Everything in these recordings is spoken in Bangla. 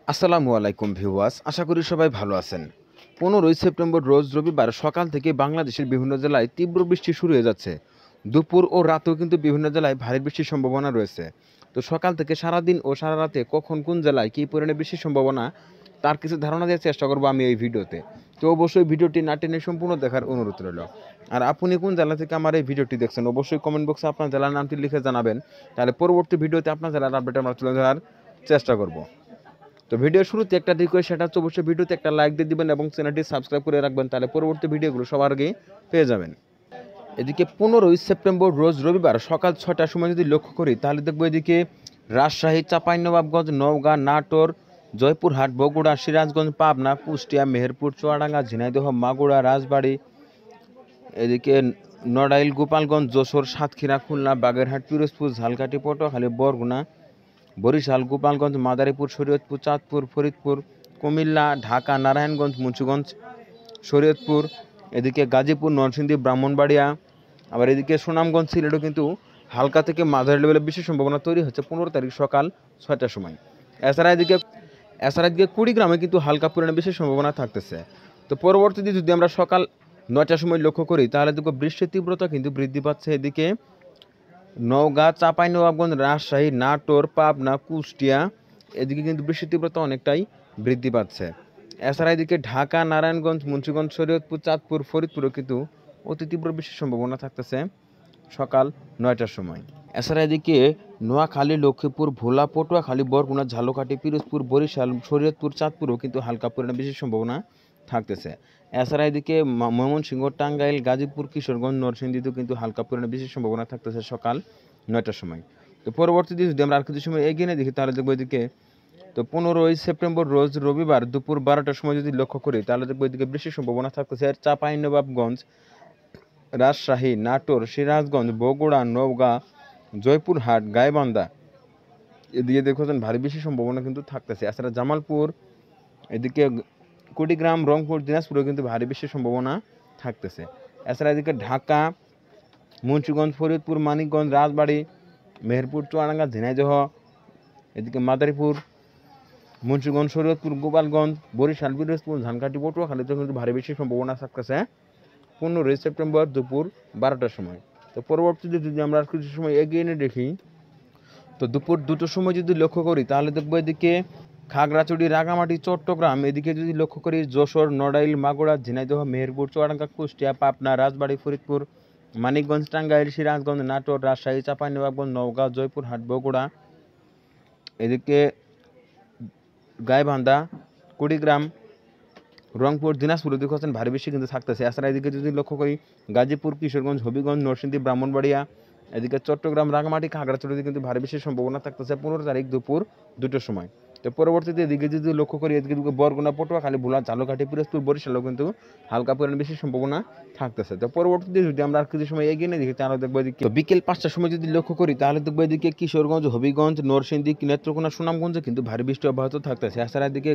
আসসালামু আলাইকুম ভিউয়ার্স, আশা করি সবাই ভালো আছেন। 15ই সেপ্টেম্বর রোজ রবিবার সকাল থেকে বাংলাদেশের বিভিন্ন জেলায় তীব্র বৃষ্টি শুরু হয়ে যাচ্ছে। দুপুর ও রাতেও কিন্তু বিভিন্ন জেলায় ভারী বৃষ্টির সম্ভাবনা রয়েছে। তো সকাল থেকে সারাদিন ও সারা রাতে কখন কোন জেলায় কী পরিমাণে বৃষ্টির সম্ভাবনা তার কিছু ধারণা দেওয়ার চেষ্টা করবো আমি এই ভিডিওতে। তো অবশ্যই ভিডিওটি না টেনে সম্পূর্ণ দেখার অনুরোধ রইল। আর আপনি কোন জেলা থেকে আমার এই ভিডিওটি দেখছেন অবশ্যই কমেন্ট বক্সে আপনার জেলার নামটি লিখে জানাবেন। তাহলে পরবর্তী ভিডিওতে আপনার জেলার আপডেট আমরা তুলে ধরার চেষ্টা করব। তো ভিডিওর শুরুতে একটা রিকোয়েস্ট, সেটা হচ্ছে অবশ্যই ভিডিওতে একটা লাইক দিয়ে দিবেন এবং চ্যানেলটি সাবস্ক্রাইব করে রাখবেন, তাহলে পরবর্তী ভিডিওগুলো সবার আগে পেয়ে যাবেন। এদিকে 15ই সেপ্টেম্বর রোজ রবিবার সকাল 6টার সময় যদি লক্ষ্য করি তাহলে দেখবো এদিকে রাজশাহী, চাঁপাইনবাবগঞ্জ, নওগাঁ, নাটোর, জয়পুরহাট, বগুড়া, সিরাজগঞ্জ, পাবনা, কুষ্টিয়া, মেহেরপুর, চুয়াডাঙ্গা, ঝিনাইদহ, মাগুরা, রাজবাড়ী, এদিকে নড়াইল, গোপালগঞ্জ, যশোর, সাতক্ষীরা, খুলনা, বাগেরহাট, পিরোজপুর, ঝালকাঠি, পটুয়াখালী, বরগুনা, বরিশাল, গোপালগঞ্জ, মাদারীপুর, শরীয়তপুর, চাঁদপুর, ফরিদপুর, কুমিল্লা, ঢাকা, নারায়ণগঞ্জ, মুন্সিগঞ্জ, শরীয়তপুর, এদিকে গাজীপুর, নরসিংদী, ব্রাহ্মণবাড়িয়া, আবার এদিকে সুনামগঞ্জ, সিলেটও কিন্তু হালকা থেকে মাঝারি লেভেলের বিশেষ সম্ভাবনা তৈরি হচ্ছে 15 তারিখ সকাল 6টার সময়। এছাড়া এদিকে কুড়িগ্রামে কিন্তু হালকা পরিমাণে বিশেষ সম্ভাবনা থাকতেছে। তো পরবর্তীতে যদি আমরা সকাল 9টার সময় লক্ষ্য করি তাহলে দেখব বৃষ্টির তীব্রতা কিন্তু বৃদ্ধি পাচ্ছে। এদিকে নওগাঁ, চাঁপাইনবাবগঞ্জ, রাজশাহী, নাটোর, পাবনা, কুষ্টিয়া, এদিকে কিন্তু বৃষ্টির তীব্রতা অনেকটাই বৃদ্ধি পাচ্ছে। এছাড়া এদিকে ঢাকা, নারায়ণগঞ্জ, মুন্সিগঞ্জ, শরীয়তপুর, চাঁদপুর, ফরিদপুরও কিন্তু অতি তীব্র বৃষ্টির সম্ভাবনা থাকতেছে সকাল 9টার সময়। এছাড়া এদিকে নোয়াখালী, লক্ষ্মীপুর, ভোলা, পটুয়াখালী, বরগুনা, ঝালকাঠি, পিরোজপুর, বরিশাল, শরীয়তপুর, চাঁদপুরও কিন্তু হালকা পরিমাণে বৃষ্টির সম্ভাবনা থাকতেছে। এছাড়া এদিকে ময়মনসিংহ, টাঙ্গাইল, গাজীপুর, কিশোরগঞ্জ, নরসিংদীতেও কিন্তু হালকা পরিমাণে বৃষ্টির সম্ভাবনা থাকতেছে সকাল 9টার সময়। তো পরবর্তীতে যদি আমরা আর কিছু সময় এগিয়ে দেখি তাহলে দেখবো এদিকে 15ই সেপ্টেম্বর রোজ রবিবার দুপুর 12টার সময় যদি লক্ষ্য করি তাহলে দেখবো এদিকে বৃষ্টির সম্ভাবনা থাকতেছে চাঁপাইনবাবগঞ্জ, রাজশাহী, নাটোর, সিরাজগঞ্জ, বগুড়া, নওগাঁ, জয়পুরহাট, গাইবান্ধা, এদিকে দেখছেন ভারী বৃষ্টির সম্ভাবনা কিন্তু থাকতেছে। এছাড়া জামালপুর, এদিকে কুড়িগ্রাম, রংপুর, দিনাজপুরেও কিন্তু ভারী বৃষ্টির সম্ভাবনা থাকতেছে। এছাড়া এদিকে ঢাকা, মুন্সিগঞ্জ, ফরিদপুর, মানিকগঞ্জ, রাজবাড়ী, মেহেরপুর, চুয়াডাঙ্গা, ঝিনাইদহ, এদিকে মাদারীপুর, মুন্সিগঞ্জ, শরীয়তপুর, গোপালগঞ্জ, বরিশাল, পিরোজপুর, ঝালকাঠি, পটুয়াখালীতে কিন্তু ভারী বৃষ্টির সম্ভাবনা থাকতেছে 15ই সেপ্টেম্বর দুপুর 12টার সময়। তো পরবর্তীতে যদি আমরা কিছু সময় এগিয়ে নিয়ে দেখি তো দুপুর 2টোর সময় যদি লক্ষ্য করি তাহলে দেখবো এদিকে খাগড়াছড়ি, রাঙামাটি, চট্টগ্রাম, এদিকে যদি লক্ষ্য করি যশোর, নড়াইল, মাগুরা, ঝিনাইদহ, মেহেরপুর, চুয়াডাঙ্গা, কুষ্টিয়া, পাবনা, রাজবাড়ী, ফরিদপুর, মানিকগঞ্জ, টাঙ্গাইল, সিরাজগঞ্জ, নাটোর, রাজশাহী, চাঁপাইনবাবগঞ্জ, নওগাঁ, জয়পুরহাট, বগুড়া, এদিকে গাইবান্ধা, কুড়িগ্রাম, রংপুর, দিনাজপুর এদিকে হচ্ছেন ভারী বৃষ্টি কিন্তু থাকতেছে। এছাড়া এদিকে যদি লক্ষ্য করি গাজীপুর, কিশোরগঞ্জ, হবিগঞ্জ, নরসিংদী, ব্রাহ্মণবাড়িয়া, এদিকে চট্টগ্রাম, রাঙামাটি, খাগড়াছড়িতে কিন্তু ভারী বৃষ্টির সম্ভাবনা থাকতেছে 15 তারিখ দুপুর 2টোর সময়। তো পরবর্তীতে এদিকে যদি লক্ষ্য করি এদিকে বরগুনা, পটুয়াখালী, ভোলা, ঝালকাঠি, পিরোজপুর, বরিশালেও কিন্তু হালকা পরিমাণে বৃষ্টির সম্ভাবনা থাকতেছে। তো পরবর্তীতে যদি আমরা আর কিছু সময় এগিয়ে নিয়ে দেখি তাহলে দেখবো এদিকে বিকেল 5টার সময় যদি লক্ষ্য করি তাহলে দেখবো এদিকে কিশোরগঞ্জ, হবিগঞ্জ, নরসিংদী, নেত্রকোনা, সুনামগঞ্জে কিন্তু ভারী বৃষ্টি অব্যাহত থাকতেছে। এছাড়া এদিকে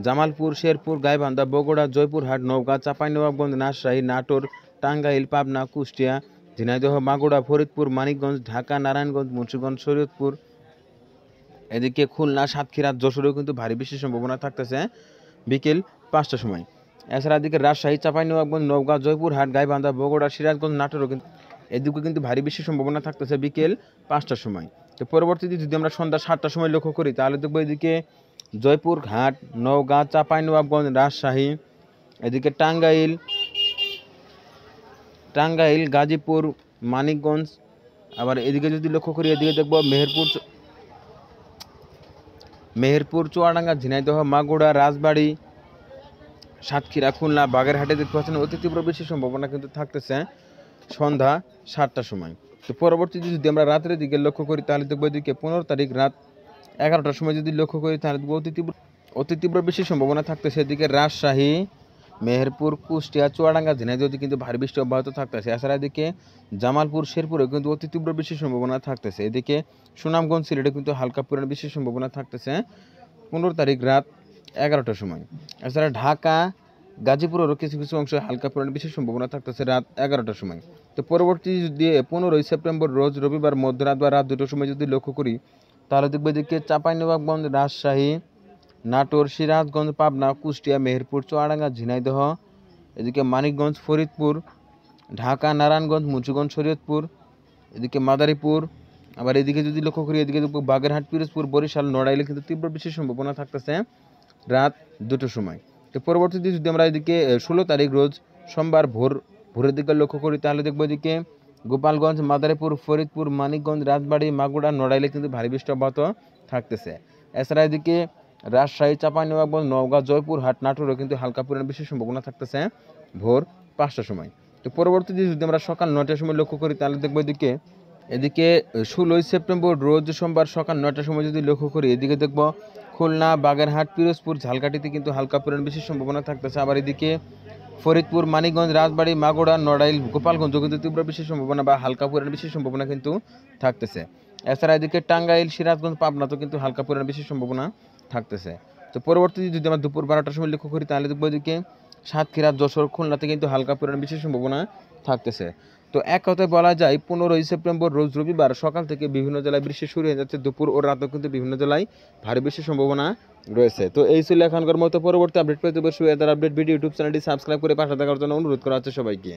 জামালপুর, শেরপুর, গাইবান্ধা, বগুড়া, জয়পুরহাট, নওগাঁ, চাঁপাইনবাবগঞ্জ, রাজশাহী, নাটোর, টাঙ্গাইল, পাবনা, কুষ্টিয়া, ঝিনাইদহ, মাগুরা, ফরিদপুর, মানিকগঞ্জ, ঢাকা, নারায়ণগঞ্জ, মুন্সিগঞ্জ, শরীয়তপুর, এদিকে খুলনা, সাতক্ষীরা, যশোরেও কিন্তু ভারী বৃষ্টির সম্ভাবনা থাকতেছে বিকেল 5টার সময়। এছাড়া এদিকে রাজশাহী, চাঁপাইনবাবগঞ্জ, নওগাঁ, জয়পুরহাট, গাইবান্ধা, বগুড়া, সিরাজগঞ্জ, নাটোরও কিন্তু এদিকে কিন্তু ভারী বৃষ্টির সম্ভাবনা থাকতেছে বিকেল 5টার সময়। তো পরবর্তীতে যদি আমরা সন্ধ্যা 7টার সময় লক্ষ্য করি তাহলে দেখবো এদিকে জয়পুরহাট, নওগাঁ, চাঁপাইনবাবগঞ্জ, রাজশাহী, এদিকে টাঙ্গাইল, গাজীপুর, মানিকগঞ্জ, আবার এদিকে যদি লক্ষ্য করি এদিকে দেখবো মেহেরপুর, চুয়াডাঙ্গা, ঝিনাইদহ, মাগুরা, রাজবাড়ী, সাতক্ষীরা, খুলনা, বাগেরহাটে দেখতে পাচ্ছেন অতি তীব্র বৃষ্টির সম্ভাবনা কিন্তু থাকতেছে সন্ধ্যা 7টার সময়। তো পরবর্তীতে যদি আমরা রাতের দিকে লক্ষ্য করি তাহলে দেখবো এদিকে 15 তারিখ রাত 11টার সময় যদি লক্ষ্য করি তাহলে দেখবো অতি তীব্র বৃষ্টির সম্ভাবনা থাকতেছে। এদিকে রাজশাহী, মেহেরপুর, কুষ্টিয়া, চুয়াডাঙ্গা, ঝিনাইদহ কিন্তু ভারী বৃষ্টি অব্যাহত থাকতেছে। এছাড়া এদিকে জামালপুর, শেরপুরে কিন্তু অতি তীব্র বৃষ্টির সম্ভাবনা থাকতেছে। এদিকে সুনামগঞ্জ, সিলেটে কিন্তু হালকা পরিমাণ বৃষ্টির সম্ভাবনা থাকতেছে 15 তারিখ রাত 11টার সময়। এছাড়া ঢাকা, গাজীপুরেরও কিছু কিছু অংশে হালকা পরিমাণ বৃষ্টির সম্ভাবনা থাকতেছে রাত 11টার সময়। তো পরবর্তী যদি 15ই সেপ্টেম্বর রোজ রবিবার মধ্যরাত বা রাত 2টোর সময় যদি লক্ষ্য করি তাহলে দেখবো এদিকে চাঁপাইনবাবগঞ্জ, রাজশাহী, নাটোর, সিরাজগঞ্জ, পাবনা, কুষ্টিয়া, মেহেরপুর, চুয়াডাঙ্গা, ঝিনাইদহ, এদিকে মানিকগঞ্জ, ফরিদপুর, ঢাকা, নারায়ণগঞ্জ, মুন্সিগঞ্জ, শরীয়তপুর, এদিকে মাদারীপুর। আবার এদিকে যদি লক্ষ্য করি এদিকে বাগেরহাট, পিরোজপুর, বরিশাল, নড়াইলে কিন্তু তীব্র বৃষ্টির সম্ভাবনা থাকতেছে রাত 2টার সময়। তো পরবর্তীতে যদি আমরা এদিকে 16 তারিখ রোজ সোমবার ভোরের দিকে লক্ষ্য করি তাহলে দেখবো এদিকে গোপালগঞ্জ, মাদারীপুর, ফরিদপুর, মানিকগঞ্জ, রাজবাড়ী, মাগুরা, নড়াইলে কিন্তু ভারী বৃষ্টি অব্যাহত থাকতেছে। এছাড়া এদিকে রাজশাহী, চাঁপাইনবাবগঞ্জ, নওগাঁ, জয়পুরহাট, নাটোরও কিন্তু হালকা পরিমাণ বৃষ্টির সম্ভাবনা থাকতেছে ভোর 5টার সময়। তো পরবর্তীতে যদি আমরা সকাল 9টার সময় লক্ষ্য করি তাহলে দেখবো এদিকে 16 সেপ্টেম্বর রোজ সোমবার সকাল 9টার সময় যদি লক্ষ্য করি এদিকে দেখব খুলনা, বাগেরহাট, পিরোজপুর, ঝালকাঠিতে কিন্তু হালকা পরিমাণ বৃষ্টির সম্ভাবনা থাকতেছে। আবার এদিকে ফরিদপুর, মানিকগঞ্জ, রাজবাড়ী, মাগুরা, নড়াইল, গোপালগঞ্জ কিন্তু তীব্র বৃষ্টির সম্ভাবনা বা হালকা পরিমাণ বৃষ্টির সম্ভাবনা কিন্তু থাকতেছে। এছাড়া এদিকে টাঙ্গাইল, সিরাজগঞ্জ, পাবনাতেও কিন্তু হালকা পরিমাণ বৃষ্টির সম্ভাবনা থাকতেছে। তো পরবর্তীতে যদি আমরা দুপুর 12টার সময় লক্ষ্য করি তাহলে দেখবো এদিকে সাতক্ষীরা, যশোর, খুলনাতে কিন্তু হালকা পরিমাণ বৃষ্টির সম্ভাবনা থাকতেছে। তো এক কথায় বলা যায় 15 সেপ্টেম্বর রোজ রবিবার সকাল থেকে বিভিন্ন জেলায় বৃষ্টি শুরু হয়ে যাচ্ছে, দুপুর ও রাতেও কিন্তু বিভিন্ন জেলায় ভারী বৃষ্টির সম্ভাবনা রয়েছে। তো এই ছিল এখনকার মতো। পরবর্তী আপডেট পেতে অবশ্যই আপডেট ভিডিও ইউটিউব চ্যানেলটি সাবস্ক্রাইব করে পাশে থাকার জন্য অনুরোধ করা হচ্ছে সবাইকে।